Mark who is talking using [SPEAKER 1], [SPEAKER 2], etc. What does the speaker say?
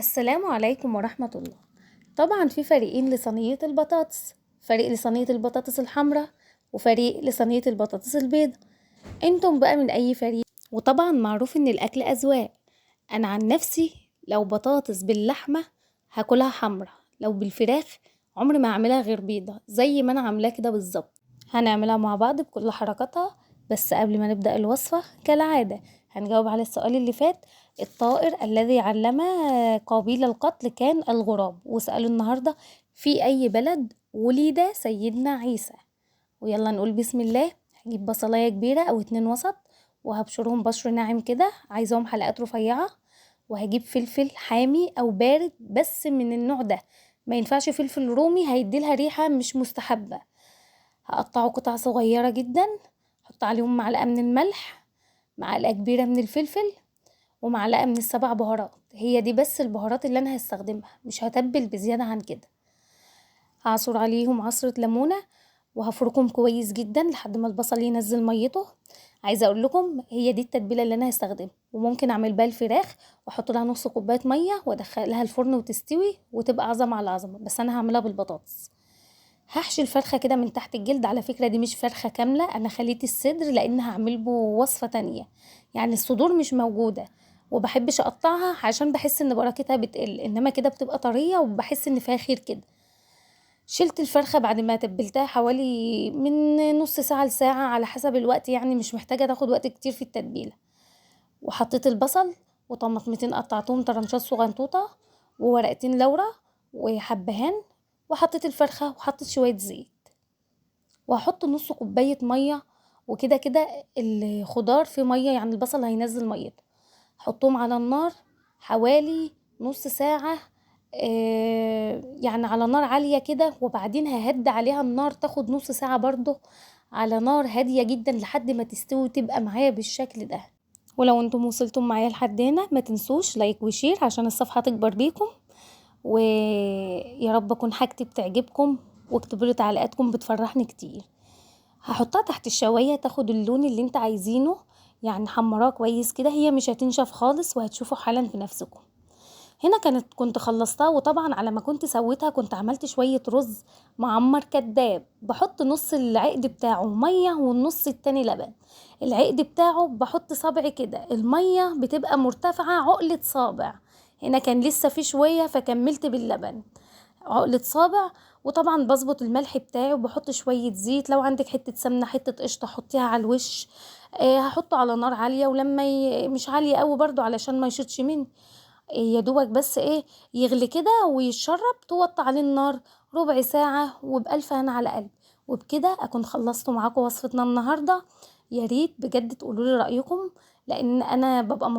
[SPEAKER 1] السلام عليكم ورحمة الله. طبعا في فريقين لصينية البطاطس، فريق لصينية البطاطس الحمراء وفريق لصينية البطاطس البيضاء. انتم بقى من اي فريق؟ وطبعا معروف ان الاكل اذواق. انا عن نفسي لو بطاطس باللحمة هاكلها حمراء، لو بالفراخ عمري ما هعملها غير بيضة زي ما انا عاملاها كده بالظبط. هنعملها مع بعض بكل حركاتها، بس قبل ما نبدأ الوصفة كالعادة هنجاوب على السؤال اللي فات. الطائر الذي علم قابيل القتل كان الغراب، وسألوا النهاردة في أي بلد ولد سيدنا عيسى. ويلا نقول بسم الله. هجيب بصلاية كبيرة أو 2 وسط وهبشرهم بشر ناعم كده، عايزاهم حلقات رفيعة. وهجيب فلفل حامي أو بارد بس من النوع ده، ما ينفعش فلفل رومي هيديلها ريحة مش مستحبة. هقطعه قطع صغيرة جدا، حط عليهم معلقة من الملح، معلقة كبيرة من الفلفل، ومعلقة من ال7 بهارات. هي دي بس البهارات اللي انا هستخدمها، مش هتبل بزيادة عن كده. هعصر عليهم عصرة ليمونة وهفركهم كويس جدا لحد ما البصل ينزل ميته. عايزه اقول لكم هي دي التتبيله اللي انا هستخدمها، وممكن اعمل بيها الفراخ واحط لها نص كوبايه ميه وادخلها الفرن وتستوي وتبقى عظمه على عظمه، بس انا هعملها بالبطاطس. هحشي الفرخه كده من تحت الجلد. على فكره دي مش فرخه كامله، انا خليت الصدر لان هعمل به وصفه تانية، يعني الصدور مش موجوده. وبحبش اقطعها عشان بحس ان بركتها بتقل، انما كده بتبقى طريه وبحس ان فيها خير كده. شلت الفرخه بعد ما تبلتها حوالي من نص ساعه لساعه على حسب الوقت، يعني مش محتاجه تاخد وقت كتير في التتبيله. وحطيت البصل وطماطمتين قطعتهم طرنشات صغنطوطه وورقتين لورا وحبهان، وحطيت الفرخه وحطيت شويه زيت، وهحط نص كوبايه ميه. وكده كده الخضار في ميه، يعني البصل هينزل ميته. حطهم على النار حوالي نص ساعة، يعني على نار عالية كده، وبعدين ههدي عليها النار تاخد نص ساعة برضو على نار هادية جدا لحد ما تستوي وتبقى معايا بالشكل ده. ولو انتم وصلتم معايا لحد هنا ما تنسوش لايك وشير عشان الصفحة تكبر بيكم، ويا رب اكون حاجتي بتعجبكم، واكتبوا لي تعليقاتكم بتفرحني كتير. هحطها تحت الشواية تاخد اللون اللي انت عايزينه، يعني حمراها كويس كده، هي مش هتنشف خالص وهتشوفوا حالا بنفسكم. هنا كنت خلصتها، وطبعا على ما كنت سويتها كنت عملت شوية رز معمر كداب. بحط نص العقد بتاعه مية والنص التاني لبن. العقد بتاعه بحط صابع كده، المية بتبقى مرتفعة عقلة صابع. هنا كان لسه في شوية فكملت باللبن عقلة صابع. وطبعا بظبط الملح بتاعي وبحط شوية زيت، لو عندك حتة سمنة حتة قشطة حطيها على الوش. هحطه على نار عالية، ولما مش عالية قوي برضو علشان ما يشطش مني. يا دوبك بس يغلي كده ويتشرب، توطي عليه النار ربع ساعة وبألف هنا على قلب. وبكده اكون خلصت معاكم وصفتنا النهاردة. يا ريت بجد تقولوا لي رأيكم، لان انا ببقى